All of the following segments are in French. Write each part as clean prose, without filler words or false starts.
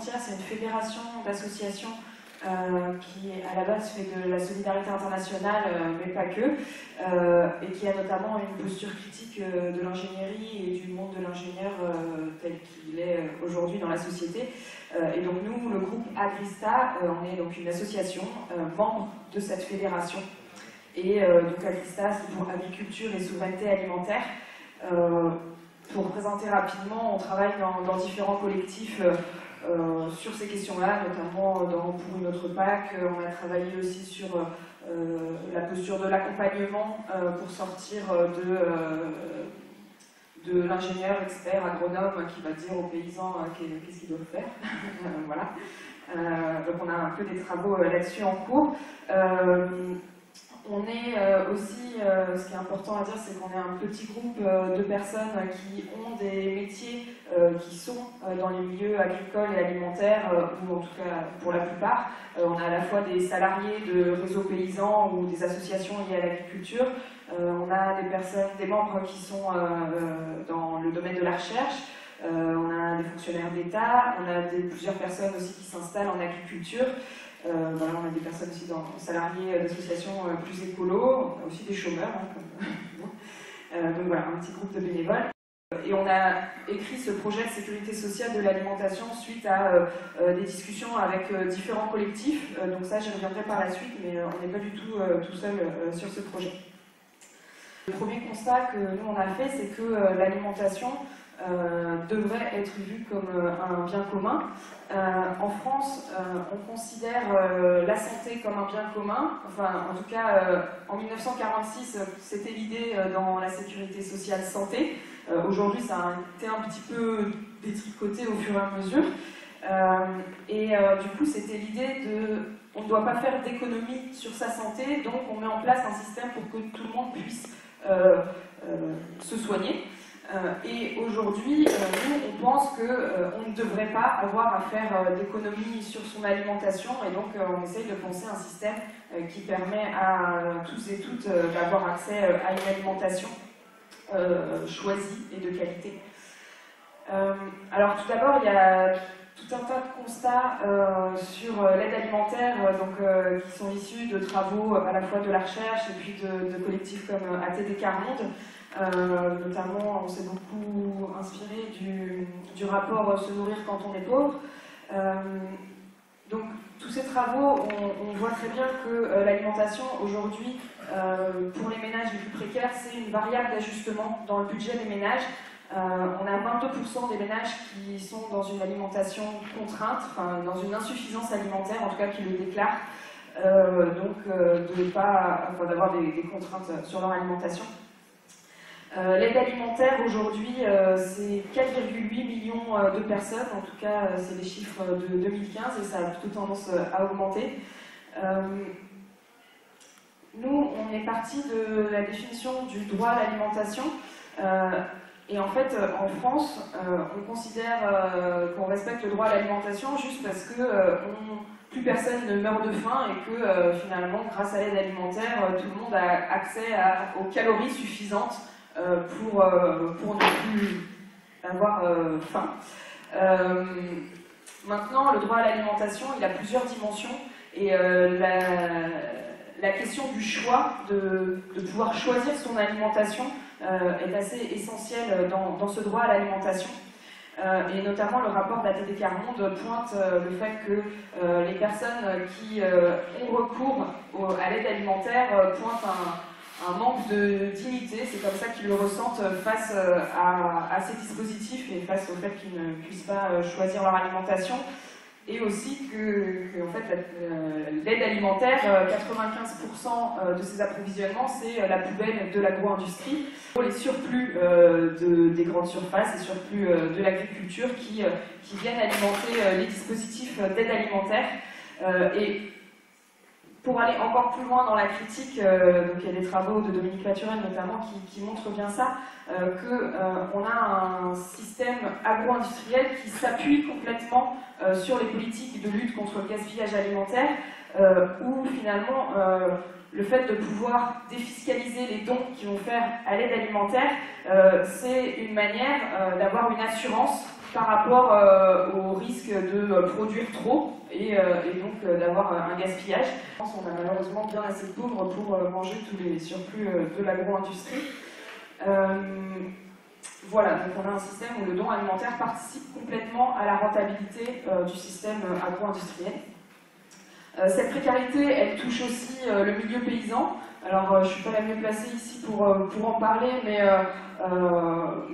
Alimentaire, c'est une fédération d'associations qui, à la base, fait de la solidarité internationale, mais pas que, et qui a notamment une posture critique de l'ingénierie et du monde de l'ingénieur tel qu'il est aujourd'hui dans la société. Et donc nous, le groupe Agrista, on est donc une association membre de cette fédération. Et donc Agrista, c'est pour agriculture et souveraineté alimentaire. Pour présenter rapidement, on travaille dans différents collectifs sur ces questions-là, notamment pour une autre PAC. On a travaillé aussi sur la posture de l'accompagnement pour sortir de l'ingénieur expert agronome qui va dire aux paysans qu'est-ce qu'ils doivent faire. Voilà. Donc on a un peu des travaux là-dessus en cours. On est aussi, ce qui est important à dire, c'est qu'on est un petit groupe de personnes qui ont des métiers qui sont dans les milieux agricoles et alimentaires, ou en tout cas pour la plupart. On a à la fois des salariés de réseaux paysans ou des associations liées à l'agriculture. On a des personnes, des membres qui sont dans le domaine de la recherche. On a des fonctionnaires d'État. On a plusieurs personnes aussi qui s'installent en agriculture. Voilà, on a des personnes aussi salariés d'associations plus écolo, on a aussi des chômeurs, hein, donc voilà, un petit groupe de bénévoles. Et on a écrit ce projet de sécurité sociale de l'alimentation suite à des discussions avec différents collectifs, donc ça j'y reviendrai par la suite, mais on n'est pas du tout tout seul sur ce projet. Le premier constat que nous on a fait, c'est que l'alimentation devrait être vue comme un bien commun. En France, on considère la santé comme un bien commun. Enfin, en tout cas, en 1946, c'était l'idée dans la sécurité sociale santé. Aujourd'hui, ça a été un petit peu détricoté au fur et à mesure. Du coup, c'était l'idée de... On ne doit pas faire d'économie sur sa santé, donc on met en place un système pour que tout le monde puisse se soigner. Et aujourd'hui, nous, on pense qu'on ne devrait pas avoir à faire d'économie sur son alimentation, et donc on essaye de penser un système qui permet à tous et toutes d'avoir accès à une alimentation choisie et de qualité. Alors tout d'abord, il y a tout un tas de constats sur l'aide alimentaire qui sont issus de travaux à la fois de la recherche et puis de collectifs comme ATD Monde. Notamment, on s'est beaucoup inspiré du rapport Se nourrir quand on est pauvre. Donc, tous ces travaux, on voit très bien que l'alimentation, aujourd'hui, pour les ménages les plus précaires, c'est une variable d'ajustement dans le budget des ménages. On a 22% des ménages qui sont dans une alimentation contrainte, enfin, dans une insuffisance alimentaire, en tout cas qui le déclarent, d'avoir des contraintes sur leur alimentation. L'aide alimentaire aujourd'hui, c'est 4,8 millions de personnes, en tout cas c'est les chiffres de 2015 et ça a plutôt tendance à augmenter. Nous, on est parti de la définition du droit à l'alimentation et en fait en France, on considère qu'on respecte le droit à l'alimentation juste parce que plus personne ne meurt de faim et que finalement, grâce à l'aide alimentaire, tout le monde a accès aux calories suffisantes pour ne plus avoir faim. Maintenant, le droit à l'alimentation, il a plusieurs dimensions et la question du choix, de pouvoir choisir son alimentation est assez essentielle dans ce droit à l'alimentation. Et notamment le rapport d'ATD Monde pointe le fait que les personnes qui ont recours à l'aide alimentaire pointent un manque de dignité, c'est comme ça qu'ils le ressentent face à ces dispositifs et face au fait qu'ils ne puissent pas choisir leur alimentation. Et aussi que en fait, l'aide alimentaire, 95% de ses approvisionnements, c'est la poubelle de l'agro-industrie. Les surplus des grandes surfaces, les surplus de l'agriculture qui viennent alimenter les dispositifs d'aide alimentaire. Et pour aller encore plus loin dans la critique, donc il y a des travaux de Dominique Laturel notamment qui montrent bien ça, qu'on a un système agro-industriel qui s'appuie complètement sur les politiques de lutte contre le gaspillage alimentaire, où finalement le fait de pouvoir défiscaliser les dons qu'ils vont faire à l'aide alimentaire, c'est une manière d'avoir une assurance par rapport au risque de produire trop et donc d'avoir un gaspillage. Je pense qu'on a malheureusement bien assez de pauvres pour manger tous les surplus de l'agro-industrie. Voilà, donc on a un système où le don alimentaire participe complètement à la rentabilité du système agro-industriel. Cette précarité, elle touche aussi le milieu paysan. Alors, je ne suis pas la mieux placée ici pour en parler, mais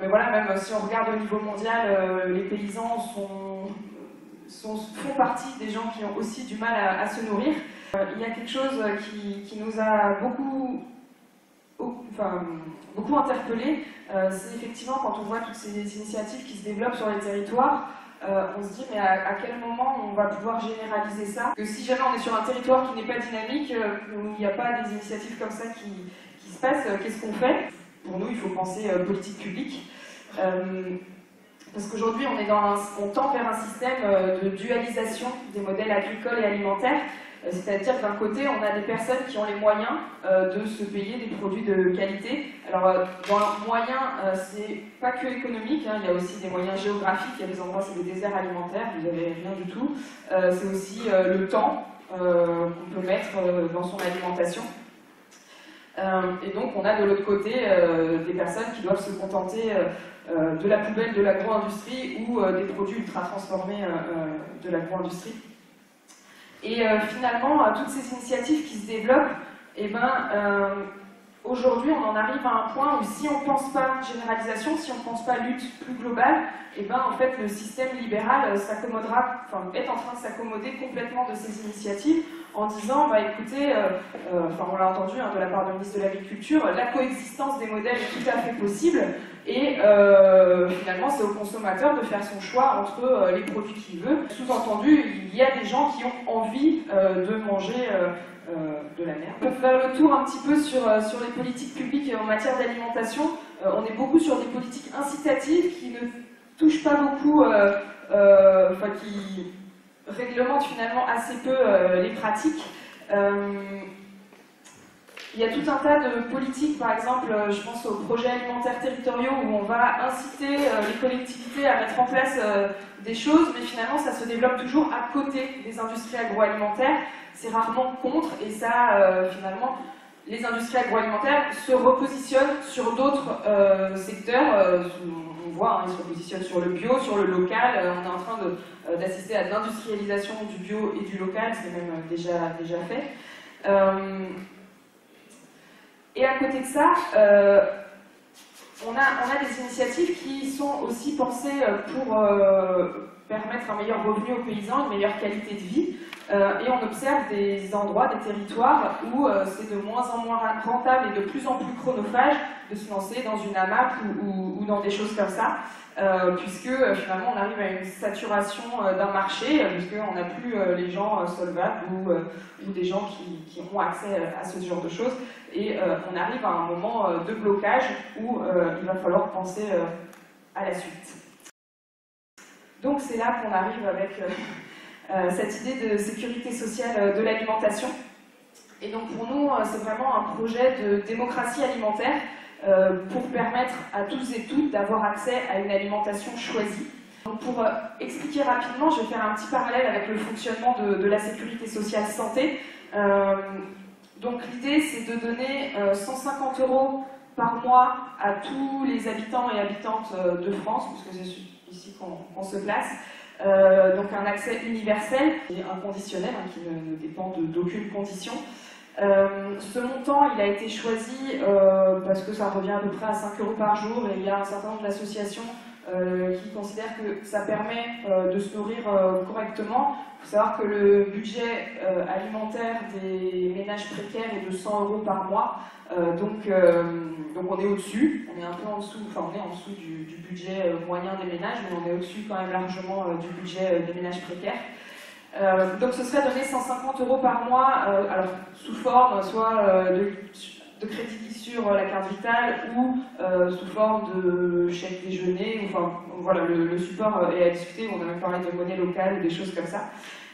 voilà, même si on regarde au niveau mondial, les paysans font partie des gens qui ont aussi du mal à se nourrir. Il y a quelque chose qui nous a beaucoup interpellés, c'est effectivement quand on voit toutes ces initiatives qui se développent sur les territoires, on se dit mais à quel moment on va pouvoir généraliser ça? Que si jamais on est sur un territoire qui n'est pas dynamique, où il n'y a pas des initiatives comme ça qui se passent, qu'est-ce qu'on fait? Pour nous, il faut penser politique publique. Parce qu'aujourd'hui, on tend vers un système de dualisation des modèles agricoles et alimentaires. C'est-à-dire que d'un côté, on a des personnes qui ont les moyens de se payer des produits de qualité. Alors, dans leurs moyens, c'est pas que économique, hein, il y a aussi des moyens géographiques. Il y a des endroits, c'est des déserts alimentaires, vous n'avez rien du tout. C'est aussi le temps qu'on peut mettre dans son alimentation. Et donc, on a de l'autre côté des personnes qui doivent se contenter de la poubelle de l'agro-industrie ou des produits ultra transformés de l'agro-industrie. Et finalement, toutes ces initiatives qui se développent, aujourd'hui, on en arrive à un point où si on ne pense pas généralisation, si on ne pense pas lutte plus globale, en fait, le système libéral est en train de s'accommoder complètement de ces initiatives en disant, écoutez, on l'a entendu de la part du ministre de l'Agriculture, la coexistence des modèles est tout à fait possible et finalement, c'est au consommateur de faire son choix entre les produits qu'il veut. Sous-entendu, il y a des gens qui ont envie de manger de la merde. On peut faire le tour un petit peu sur les politiques publiques en matière d'alimentation. On est beaucoup sur des politiques incitatives qui ne touchent pas beaucoup, qui réglementent finalement assez peu les pratiques. Il y a tout un tas de politiques, par exemple, je pense aux projets alimentaires territoriaux où on va inciter les collectivités à mettre en place des choses, mais finalement ça se développe toujours à côté des industries agroalimentaires. C'est rarement contre, et ça, finalement, les industries agroalimentaires se repositionnent sur d'autres secteurs. On voit, ils se repositionnent sur le bio, sur le local. On est en train d'assister à l'industrialisation du bio et du local, c'est même déjà fait. Et à côté de ça, on a des initiatives qui sont aussi pensées pour permettre un meilleur revenu aux paysans, une meilleure qualité de vie. Et on observe des endroits, des territoires où c'est de moins en moins rentable et de plus en plus chronophage de se lancer dans une AMAP ou dans des choses comme ça, puisque finalement on arrive à une saturation d'un marché, puisqu'on n'a plus les gens solvables ou des gens qui ont accès à ce genre de choses, et on arrive à un moment de blocage où il va falloir penser à la suite. Donc c'est là qu'on arrive avec cette idée de sécurité sociale de l'alimentation. Et donc pour nous, c'est vraiment un projet de démocratie alimentaire pour permettre à tous et toutes d'avoir accès à une alimentation choisie. Donc pour expliquer rapidement, je vais faire un petit parallèle avec le fonctionnement de la sécurité sociale santé. Donc l'idée, c'est de donner 150 € par mois à tous les habitants et habitantes de France, puisque c'est ici qu'on se place. Donc un accès universel et inconditionnel, qui ne dépend d'aucune condition. Ce montant, il a été choisi parce que ça revient à peu près à 5 € par jour, et il y a un certain nombre d'associations qui considèrent que ça permet de se nourrir correctement. Il faut savoir que le budget alimentaire des ménages précaires est de 100 € par mois, donc on est au-dessus, on est un peu en dessous, on est en dessous du budget moyen des ménages, mais on est au-dessus quand même largement du budget des ménages précaires. Donc ce serait donné 150 € par mois, alors sous forme soit de crédit sur la carte vitale ou sous forme de chèque déjeuner. Enfin voilà, le support est à discuter, on a même parlé de monnaie locale ou des choses comme ça.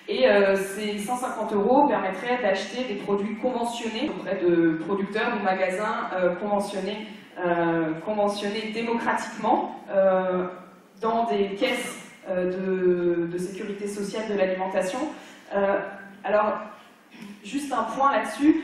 Et ces 150 € permettraient d'acheter des produits conventionnés auprès de producteurs ou magasins conventionnés démocratiquement. dans des caisses de sécurité sociale de l'alimentation. Alors, juste un point là-dessus,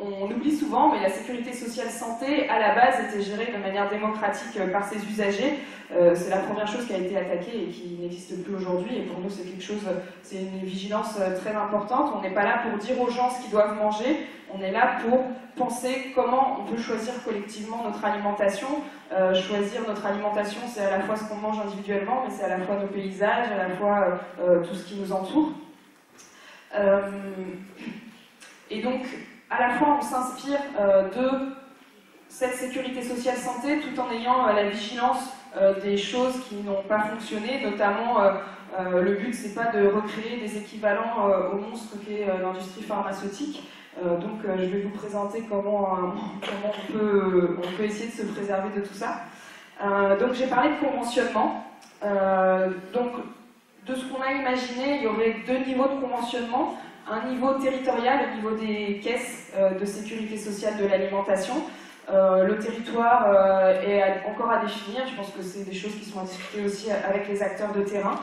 on oublie souvent, mais la sécurité sociale santé, à la base, était gérée de manière démocratique par ses usagers. C'est la première chose qui a été attaquée et qui n'existe plus aujourd'hui. Et pour nous, c'est quelque chose, c'est une vigilance très importante. On n'est pas là pour dire aux gens ce qu'ils doivent manger. On est là pour penser comment on peut choisir collectivement notre alimentation. Choisir notre alimentation, c'est à la fois ce qu'on mange individuellement, mais c'est à la fois nos paysages, à la fois tout ce qui nous entoure. Et donc, à la fois, on s'inspire de cette sécurité sociale santé tout en ayant la vigilance des choses qui n'ont pas fonctionné, notamment le but, c'est pas de recréer des équivalents au monstre qu'est l'industrie pharmaceutique. Donc, je vais vous présenter comment on peut essayer de se préserver de tout ça. Donc, j'ai parlé de conventionnement. Donc, de ce qu'on a imaginé, il y aurait deux niveaux de conventionnement. Un niveau territorial au niveau des caisses de sécurité sociale de l'alimentation. Le territoire est encore à définir, je pense que c'est des choses qui sont à discuter aussi avec les acteurs de terrain.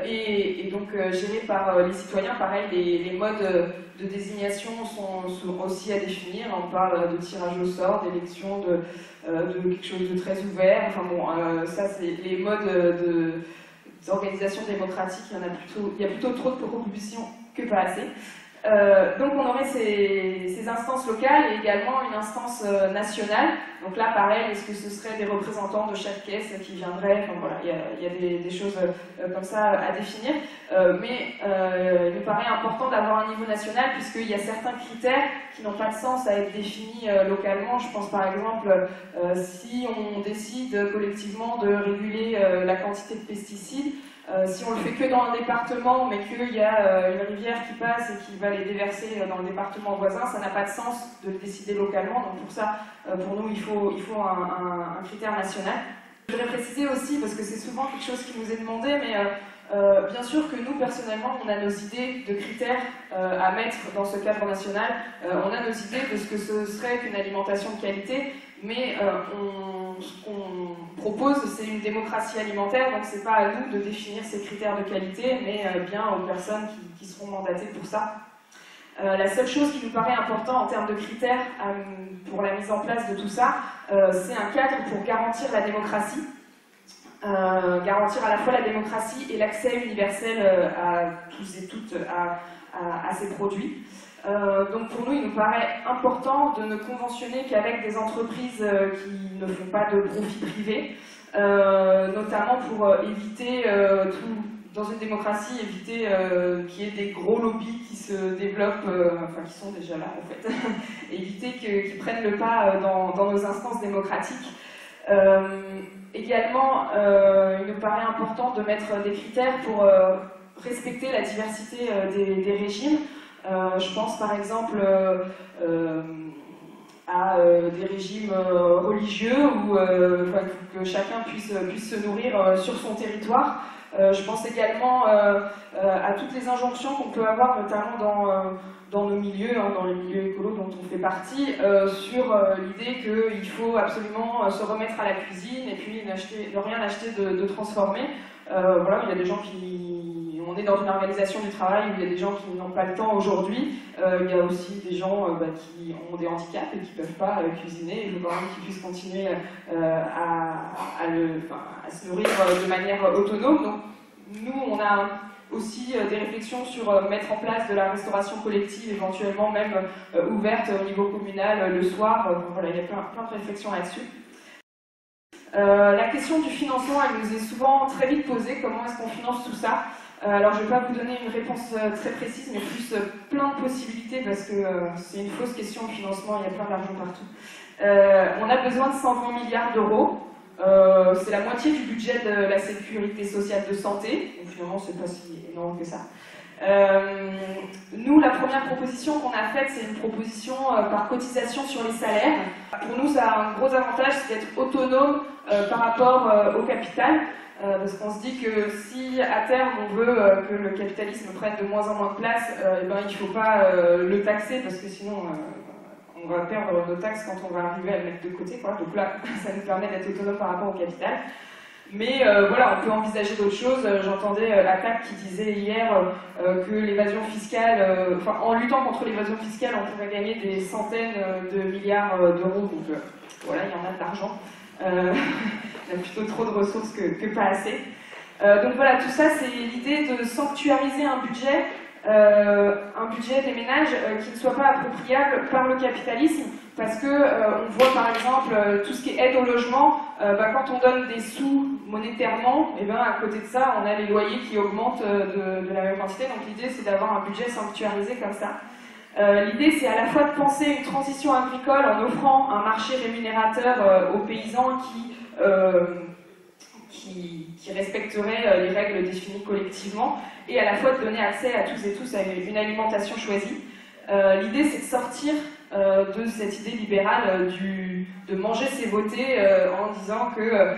Et donc géré par les citoyens, pareil, les modes de désignation sont aussi à définir. On parle de tirage au sort, d'élection, de quelque chose de très ouvert. Enfin bon, ça c'est les modes d'organisation démocratique, il y a plutôt trop de propositions que pas assez. Donc on aurait ces instances locales et également une instance nationale. Donc là, pareil, est-ce que ce serait des représentants de chaque caisse qui viendraient? Enfin voilà, il y a des choses comme ça à définir. Mais il me paraît important d'avoir un niveau national puisqu'il y a certains critères qui n'ont pas de sens à être définis localement. Je pense par exemple, si on décide collectivement de réguler la quantité de pesticides, si on le fait que dans un département, mais qu'il y a une rivière qui passe et qui va les déverser dans le département voisin, ça n'a pas de sens de le décider localement. Donc pour ça, pour nous, il faut un critère national. Je voudrais préciser aussi, parce que c'est souvent quelque chose qui nous est demandé, mais bien sûr que nous, personnellement, on a nos idées de critères à mettre dans ce cadre national. On a nos idées de ce que ce serait qu'une alimentation de qualité, mais ce qu'on propose, c'est une démocratie alimentaire, donc c'est pas à nous de définir ces critères de qualité, mais bien aux personnes qui seront mandatées pour ça. La seule chose qui nous paraît importante en termes de critères pour la mise en place de tout ça, c'est un cadre pour garantir la démocratie. Garantir à la fois la démocratie et l'accès universel à tous et toutes à ces produits. Donc pour nous, il nous paraît important de ne conventionner qu'avec des entreprises qui ne font pas de profit privé, notamment pour éviter dans une démocratie, éviter qu'il y ait des gros lobbies qui se développent, enfin qui sont déjà là en fait, éviter qu'ils prennent le pas dans nos instances démocratiques. Également, il nous paraît important de mettre des critères pour respecter la diversité des régimes. Je pense par exemple à des régimes religieux où que chacun puisse se nourrir sur son territoire. Je pense également à toutes les injonctions qu'on peut avoir, notamment dans nos milieux, dans les milieux écolos dont on fait partie, sur l'idée qu'il faut absolument se remettre à la cuisine et puis ne rien acheter de transformé. Voilà, il y a des gens on est dans une organisation du travail où il y a des gens qui n'ont pas le temps aujourd'hui. Il y a aussi des gens qui ont des handicaps et qui ne peuvent pas cuisiner. Il faut quand même qu'ils puissent continuer à se nourrir de manière autonome. Donc, nous, on a aussi des réflexions sur mettre en place de la restauration collective, éventuellement même ouverte au niveau communal le soir. Voilà, il y a plein de réflexions là-dessus. La question du financement, elle nous est souvent très vite posée. Comment est-ce qu'on finance tout ça? Alors je ne vais pas vous donner une réponse très précise, mais plus plein de possibilités, parce que c'est une fausse question au financement, il y a plein d'argent partout. On a besoin de 120 milliards d'euros. C'est la moitié du budget de la sécurité sociale de santé, donc finalement c'est pas si énorme que ça. Nous, la première proposition qu'on a faite, c'est une proposition par cotisation sur les salaires. Pour nous, ça a un gros avantage, c'est d'être autonome par rapport au capital, parce qu'on se dit que si à terme on veut que le capitalisme prenne de moins en moins de place, il ne faut pas le taxer, parce que sinon on va perdre nos taxes quand on va arriver à le mettre de côté, quoi. Donc là, ça nous permet d'être autonome par rapport au capital. Mais voilà, on peut envisager d'autres choses. J'entendais Attac qui disait hier que l'évasion fiscale, en luttant contre l'évasion fiscale, on pourrait gagner des centaines de milliards d'euros. Donc voilà, il y en a de l'argent. Il y a plutôt trop de ressources que pas assez. Donc voilà, tout ça, c'est l'idée de sanctuariser un budget des ménages qui ne soit pas appropriable par le capitalisme, parce que on voit par exemple tout ce qui est aide au logement, quand on donne des sous monétairement, et à côté de ça, on a les loyers qui augmentent de la même quantité. Donc l'idée, c'est d'avoir un budget sanctuarisé comme ça. L'idée, c'est à la fois de penser une transition agricole en offrant un marché rémunérateur aux paysans qui respecteraient les règles définies collectivement, et à la fois de donner accès à tous et tous à une alimentation choisie. L'idée, c'est de sortir de cette idée libérale de manger c'est voter en disant que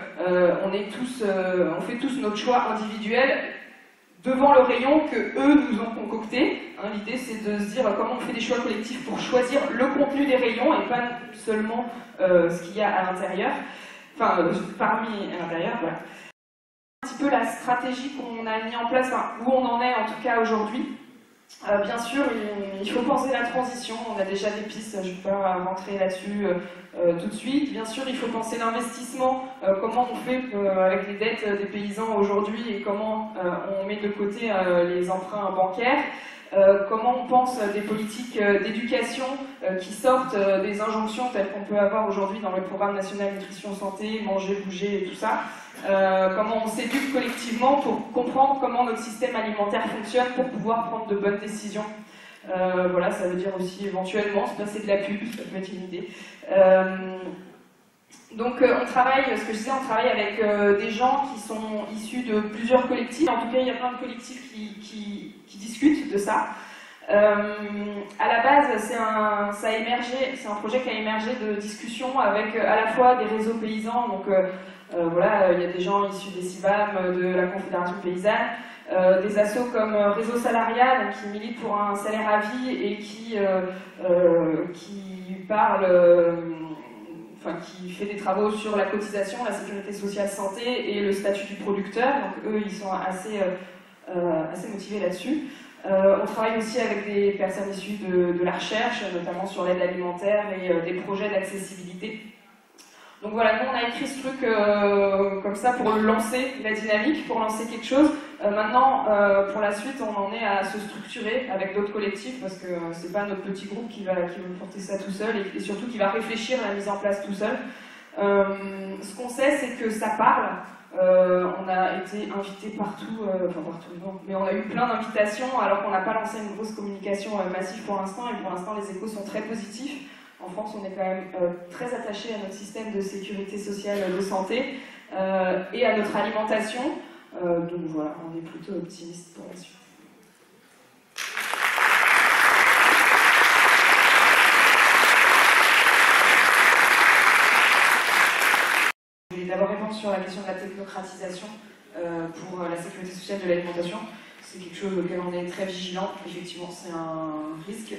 on fait tous notre choix individuel devant le rayon que eux nous ont concocté. L'idée, c'est de se dire comment on fait des choix collectifs pour choisir le contenu des rayons et pas seulement ce qu'il y a à l'intérieur, parmi à l'intérieur, voilà. Un petit peu la stratégie qu'on a mis en place, où on en est en tout cas aujourd'hui. Bien sûr, il faut penser la transition, on a déjà des pistes, je ne vais pas rentrer là-dessus tout de suite. Bien sûr, il faut penser l'investissement, comment on fait avec les dettes des paysans aujourd'hui et comment on met de côté les emprunts bancaires. Comment on pense des politiques d'éducation qui sortent des injonctions telles qu'on peut avoir aujourd'hui dans le programme national nutrition santé, manger, bouger et tout ça. Comment on s'éduque collectivement pour comprendre comment notre système alimentaire fonctionne pour pouvoir prendre de bonnes décisions. Voilà, ça veut dire aussi éventuellement se passer de la pub, ça peut être une idée. Donc on travaille, ce que je disais, on travaille avec des gens qui sont issus de plusieurs collectifs. En tout cas, il y a plein de collectifs qui discutent de ça. À la base, c'est un projet qui a émergé de discussions avec à la fois des réseaux paysans, donc voilà, il y a des gens issus des CIBAM, de la Confédération paysanne, des assos comme Réseau Salarial, qui militent pour un salaire à vie et qui qui fait des travaux sur la cotisation, la sécurité sociale santé et le statut du producteur. Donc eux, ils sont assez motivés là-dessus. On travaille aussi avec des personnes issues de la recherche, notamment sur l'aide alimentaire et des projets d'accessibilité. Donc voilà, nous on a écrit ce truc comme ça pour lancer la dynamique, pour lancer quelque chose. Maintenant, pour la suite, on en est à se structurer avec d'autres collectifs, parce que c'est pas notre petit groupe qui va porter ça tout seul, et surtout qui va réfléchir à la mise en place tout seul. Ce qu'on sait, c'est que ça parle. On a été invités partout, non, mais on a eu plein d'invitations alors qu'on n'a pas lancé une grosse communication massive pour l'instant, et pour l'instant les échos sont très positifs. En France, on est quand même très attaché à notre système de sécurité sociale de santé et à notre alimentation. Donc voilà, on est plutôt optimiste pour la suite. Je voulais d'abord répondre sur la question de la technocratisation pour la sécurité sociale de l'alimentation. C'est quelque chose auquel on est très vigilant. Effectivement, c'est un risque.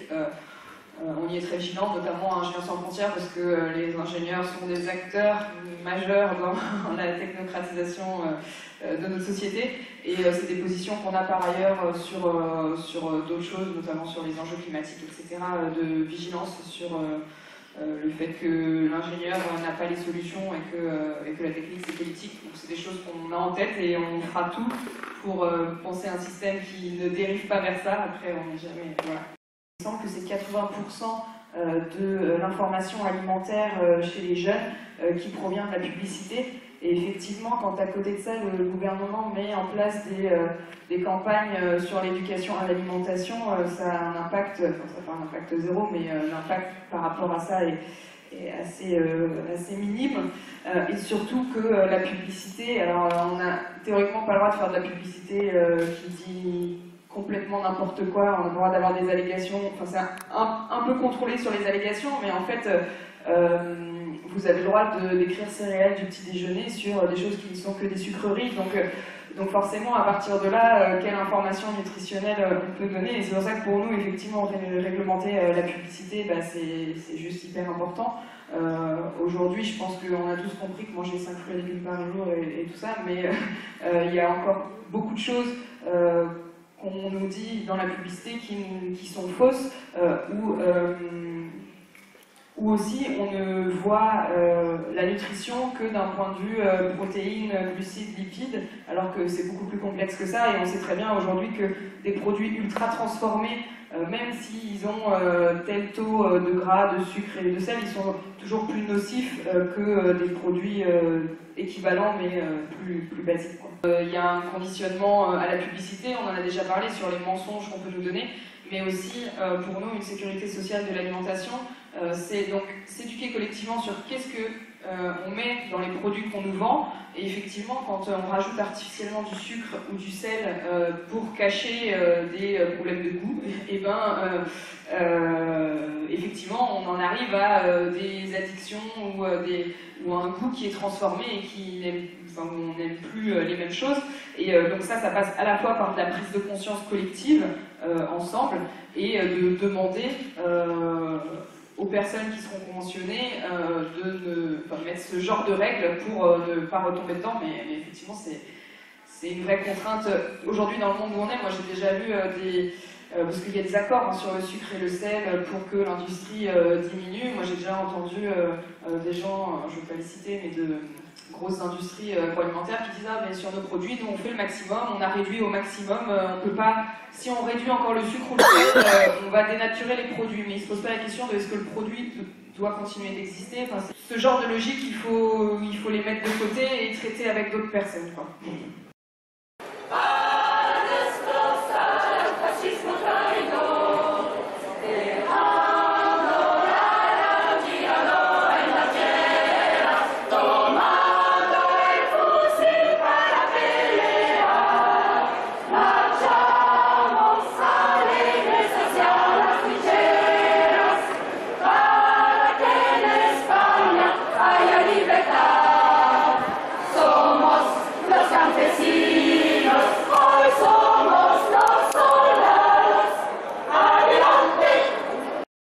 On y est très vigilant, notamment à Ingénieurs sans frontières, parce que les ingénieurs sont des acteurs majeurs dans la technocratisation de notre société. Et c'est des positions qu'on a par ailleurs sur d'autres choses, notamment sur les enjeux climatiques, etc., de vigilance sur le fait que l'ingénieur n'a pas les solutions et que la technique c'est politique. Donc c'est des choses qu'on a en tête et on fera tout pour penser un système qui ne dérive pas vers ça. Après, on n'est jamais... Voilà. Il me semble que c'est 80% de l'information alimentaire chez les jeunes qui provient de la publicité. Et effectivement, quand à côté de ça, le gouvernement met en place des campagnes sur l'éducation à l'alimentation, ça a un impact, enfin ça fait un impact zéro, mais l'impact par rapport à ça est assez minime. Et surtout que la publicité, alors on a théoriquement pas le droit de faire de la publicité qui dit complètement n'importe quoi, on a le droit d'avoir des allégations, enfin c'est un peu contrôlé sur les allégations, mais en fait vous avez le droit d'écrire céréales du petit déjeuner sur des choses qui ne sont que des sucreries, Donc forcément, à partir de là, quelle information nutritionnelle on peut donner? Et c'est pour ça que pour nous, effectivement, réglementer la publicité, bah, c'est juste hyper important. Aujourd'hui, je pense qu'on a tous compris que manger 5 fruits et légumes par jour et tout ça, mais il y a encore beaucoup de choses qu'on nous dit dans la publicité qui sont fausses, ou aussi on ne voit la nutrition que d'un point de vue protéines, glucides, lipides, alors que c'est beaucoup plus complexe que ça, et on sait très bien aujourd'hui que des produits ultra transformés, même s'ils ont tel taux de gras, de sucre et de sel, ils sont toujours plus nocifs que des produits équivalents mais plus basiques. Il y a un conditionnement à la publicité, on en a déjà parlé sur les mensonges qu'on peut nous donner, mais aussi pour nous une sécurité sociale de l'alimentation, c'est donc s'éduquer collectivement sur qu'est-ce que on met dans les produits qu'on nous vend. Et effectivement, quand on rajoute artificiellement du sucre ou du sel pour cacher des problèmes de goût, et effectivement, on en arrive à des addictions ou un goût qui est transformé et où on n'aime plus les mêmes choses. Et donc ça passe à la fois par de la prise de conscience collective ensemble et de demander aux personnes qui seront conventionnées de mettre ce genre de règles pour ne pas retomber dedans, mais effectivement c'est une vraie contrainte. Aujourd'hui dans le monde où on est, moi j'ai déjà lu parce qu'il y a des accords sur le sucre et le sel pour que l'industrie diminue. Moi j'ai déjà entendu des gens, je ne vais pas les citer, mais de grosses industries agroalimentaires qui disent « Ah, mais sur nos produits, nous on fait le maximum, on a réduit au maximum, on peut pas, si on réduit encore le sucre ou le sel, on va dénaturer les produits. » Mais ils ne se posent pas la question de est-ce que le produit doit continuer d'exister. Enfin, ce genre de logique, il faut les mettre de côté et traiter avec d'autres personnes, quoi.